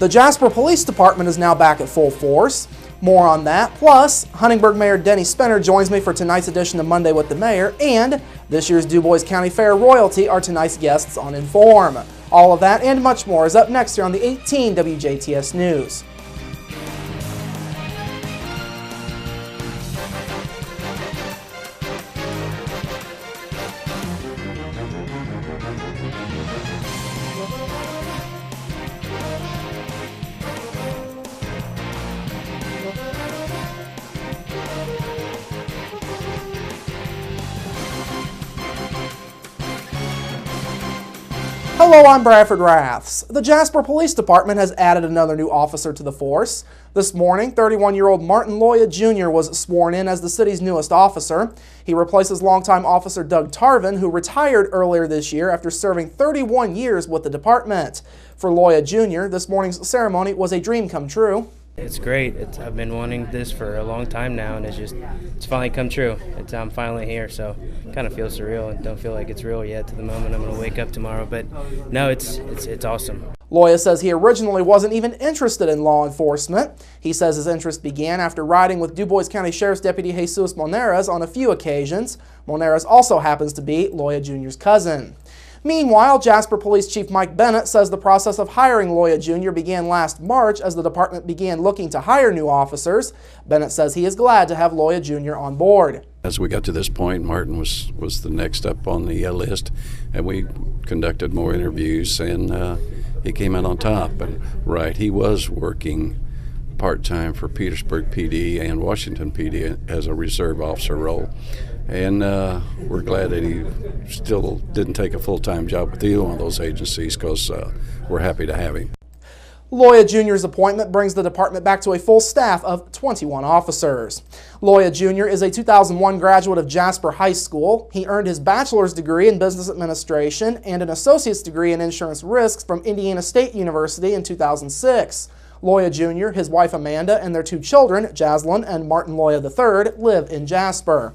The Jasper Police Department is now back at full force. More on that. Plus, Huntingburg Mayor Denny Spinner joins me for tonight's edition of Monday with the Mayor, and this year's Dubois County Fair royalty are tonight's guests on Inform. All of that and much more is up next here on the 18 WJTS News. Hello, I'm Bradford Raths. The Jasper Police Department has added another new officer to the force. This morning, 31-year-old Martin Loya Jr. was sworn in as the city's newest officer. He replaces longtime officer Doug Tarvin, who retired earlier this year after serving 31 years with the department. For Loya Jr., this morning's ceremony was a dream come true. It's great. I've been wanting this for a long time now, and it's finally come true. I'm finally here, so it kind of feels surreal and don't feel like it's real yet to the moment I'm going to wake up tomorrow. But no, it's awesome. Loya says he originally wasn't even interested in law enforcement. He says his interest began after riding with Dubois County Sheriff's Deputy Jesus Moneras on a few occasions. Moneras also happens to be Loya Jr.'s cousin. Meanwhile, Jasper Police Chief Mike Bennett says the process of hiring Loya Jr. began last March as the department began looking to hire new officers. Bennett says he is glad to have Loya Jr. on board. As we got to this point, Martin was the next up on the list, and we conducted more interviews, and he came out on top. But right, he was working part-time for Petersburg PD and Washington PD as a reserve officer role. And we're glad that he still didn't take a full-time job with either one of those agencies, because we're happy to have him. Loya Jr.'s appointment brings the department back to a full staff of 21 officers. Loya Jr. is a 2001 graduate of Jasper High School. He earned his bachelor's degree in business administration and an associate's degree in insurance risks from Indiana State University in 2006. Loya Jr., his wife Amanda, and their two children, Jaslyn and Martin Loya III, live in Jasper.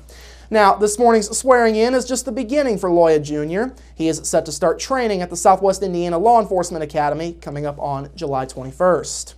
Now, this morning's swearing in is just the beginning for Loya Jr. He is set to start training at the Southwest Indiana Law Enforcement Academy coming up on July 21st.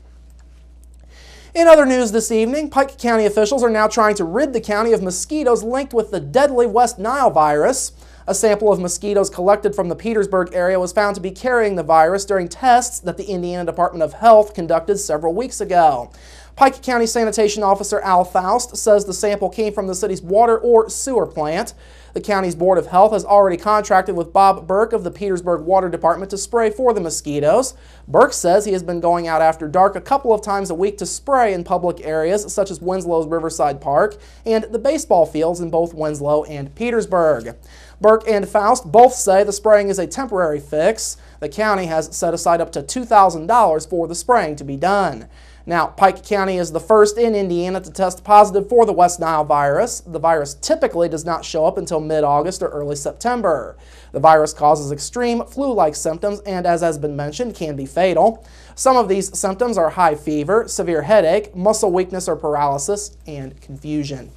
In other news this evening, Pike County officials are now trying to rid the county of mosquitoes linked with the deadly West Nile virus. A sample of mosquitoes collected from the Petersburg area was found to be carrying the virus during tests that the Indiana Department of Health conducted several weeks ago. Pike County Sanitation Officer Al Faust says the sample came from the city's water or sewer plant. The county's Board of Health has already contracted with Bob Burke of the Petersburg Water Department to spray for the mosquitoes. Burke says he has been going out after dark a couple of times a week to spray in public areas such as Winslow's Riverside Park and the baseball fields in both Winslow and Petersburg. Burke and Faust both say the spraying is a temporary fix. The county has set aside up to $2,000 for the spraying to be done. Now, Pike County is the first in Indiana to test positive for the West Nile virus. The virus typically does not show up until mid-August or early September. The virus causes extreme flu-like symptoms and, as has been mentioned, can be fatal. Some of these symptoms are high fever, severe headache, muscle weakness or paralysis, and confusion.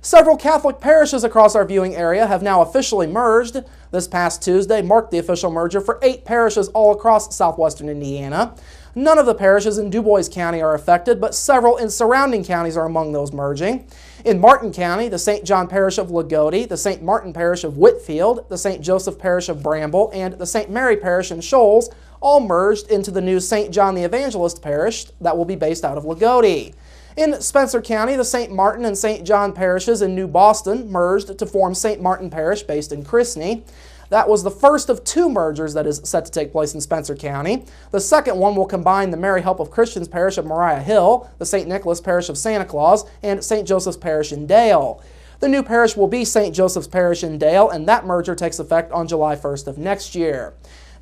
Several Catholic parishes across our viewing area have now officially merged. This past Tuesday marked the official merger for 8 parishes all across southwestern Indiana. None of the parishes in Dubois County are affected, but several in surrounding counties are among those merging. In Martin County, the St. John Parish of Lagodi, the St. Martin Parish of Whitfield, the St. Joseph Parish of Bramble, and the St. Mary Parish in Shoals all merged into the new St. John the Evangelist Parish that will be based out of Lagodi. In Spencer County, the St. Martin and St. John parishes in New Boston merged to form St. Martin Parish based in Chrisney. That was the first of 2 mergers that is set to take place in Spencer County. The second one will combine the Mary Help of Christians Parish of Mariah Hill, the St. Nicholas Parish of Santa Claus, and St. Joseph's Parish in Dale. The new parish will be St. Joseph's Parish in Dale, and that merger takes effect on July 1st of next year.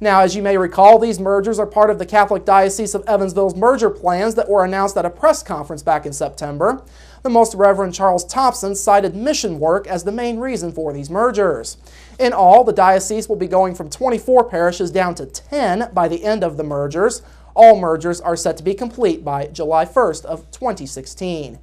Now, as you may recall, these mergers are part of the Catholic Diocese of Evansville's merger plans that were announced at a press conference back in September. The Most Reverend Charles Thompson cited mission work as the main reason for these mergers. In all, the diocese will be going from 24 parishes down to 10 by the end of the mergers. All mergers are set to be complete by July 1st of 2016.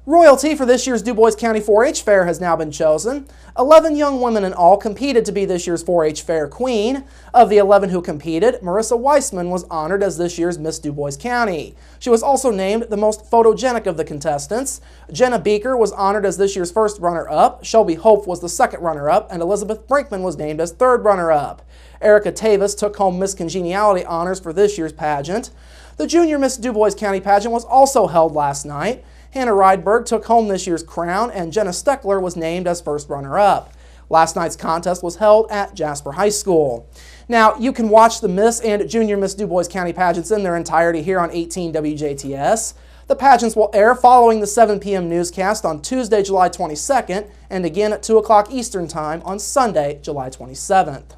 Royalty for this year's Dubois County 4-H Fair has now been chosen. 11 young women in all competed to be this year's 4-H Fair Queen. Of the 11 who competed, Marissa Weissman was honored as this year's Miss Dubois County. She was also named the most photogenic of the contestants. Jenna Beaker was honored as this year's first runner-up, Shelby Hope was the second runner-up, and Elizabeth Brinkman was named as third runner-up. Erica Tavis took home Miss Congeniality honors for this year's pageant. The Junior Miss Dubois County pageant was also held last night. Hannah Rydberg took home this year's crown, and Jenna Steckler was named as first runner-up. Last night's contest was held at Jasper High School. Now, you can watch the Miss and Junior Miss Dubois County pageants in their entirety here on 18 WJTS. The pageants will air following the 7 p.m. newscast on Tuesday, July 22nd, and again at 2 o'clock Eastern Time on Sunday, July 27th.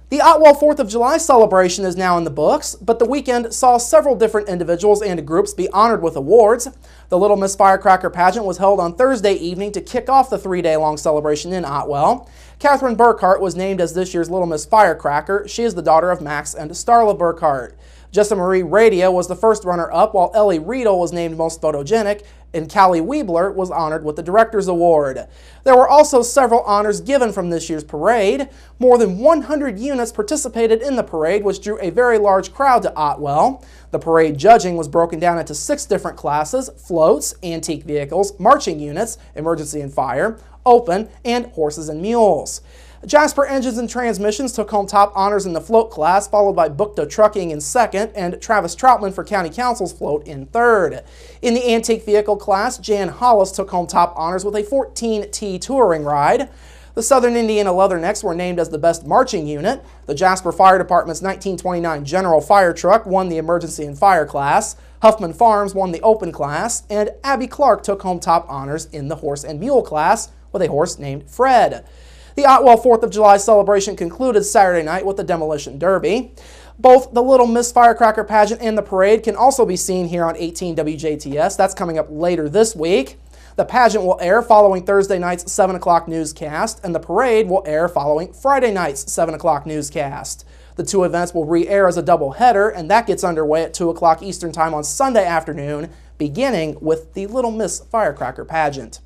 The Otwell 4th of July celebration is now in the books, but the weekend saw several different individuals and groups be honored with awards. The Little Miss Firecracker pageant was held on Thursday evening to kick off the 3-day-long celebration in Otwell. Catherine Burkhart was named as this year's Little Miss Firecracker. She is the daughter of Max and Starla Burkhart. Jessa Marie Radio was the first runner-up, while Ellie Riedel was named most photogenic, and Callie Weebler was honored with the Director's Award. There were also several honors given from this year's parade. More than 100 units participated in the parade, which drew a very large crowd to Otwell. The parade judging was broken down into 6 different classes: floats, antique vehicles, marching units, emergency and fire, open, and horses and mules. Jasper Engines and Transmissions took home top honors in the float class, followed by Bukta Trucking in second, and Travis Troutman for County Council's float in third. In the antique vehicle class, Jan Hollis took home top honors with a 14T touring ride. The Southern Indiana Leathernecks were named as the best marching unit. The Jasper Fire Department's 1929 General Fire Truck won the emergency and fire class. Huffman Farms won the open class, and Abby Clark took home top honors in the horse and mule class with a horse named Fred. The Otwell 4th of July celebration concluded Saturday night with the Demolition Derby. Both the Little Miss Firecracker pageant and the parade can also be seen here on 18 WJTS. That's coming up later this week. The pageant will air following Thursday night's 7 o'clock newscast, and the parade will air following Friday night's 7 o'clock newscast. The 2 events will re-air as a doubleheader, and that gets underway at 2 o'clock Eastern Time on Sunday afternoon, beginning with the Little Miss Firecracker pageant.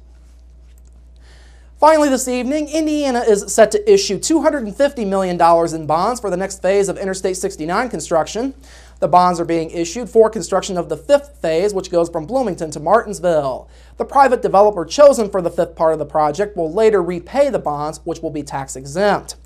Finally this evening, Indiana is set to issue $250 million in bonds for the next phase of Interstate 69 construction. The bonds are being issued for construction of the 5th phase, which goes from Bloomington to Martinsville. The private developer chosen for the 5th part of the project will later repay the bonds, which will be tax exempt.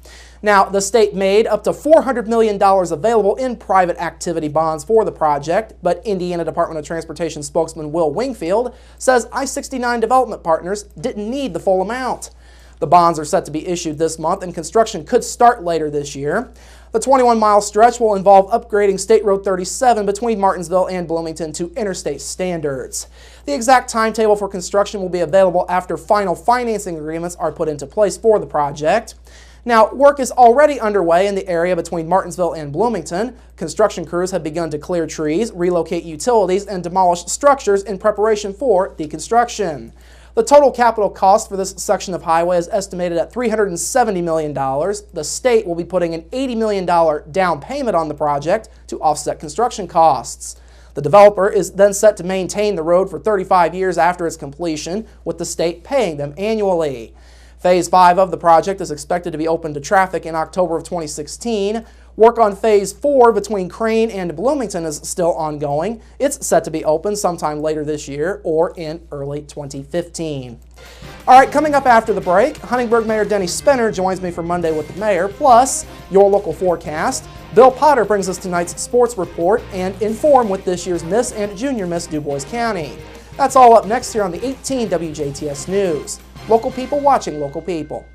Now, the state made up to $400 million available in private activity bonds for the project, but Indiana Department of Transportation spokesman Will Wingfield says I-69 development partners didn't need the full amount. The bonds are set to be issued this month, and construction could start later this year. The 21-mile stretch will involve upgrading State Road 37 between Martinsville and Bloomington to interstate standards. The exact timetable for construction will be available after final financing agreements are put into place for the project. Now, work is already underway in the area between Martinsville and Bloomington. Construction crews have begun to clear trees, relocate utilities, and demolish structures in preparation for the construction. The total capital cost for this section of highway is estimated at $370 million. The state will be putting an $80 million down payment on the project to offset construction costs. The developer is then set to maintain the road for 35 years after its completion, with the state paying them annually. Phase 5 of the project is expected to be open to traffic in October of 2016. Work on Phase 4 between Crane and Bloomington is still ongoing. It's set to be open sometime later this year or in early 2015. All right, coming up after the break, Huntingburg Mayor Denny Spinner joins me for Monday with the Mayor, plus your local forecast. Bill Potter brings us tonight's sports report and Inform with this year's Miss and Junior Miss Dubois County. That's all up next here on the 18 WJTS News. Local people watching local people.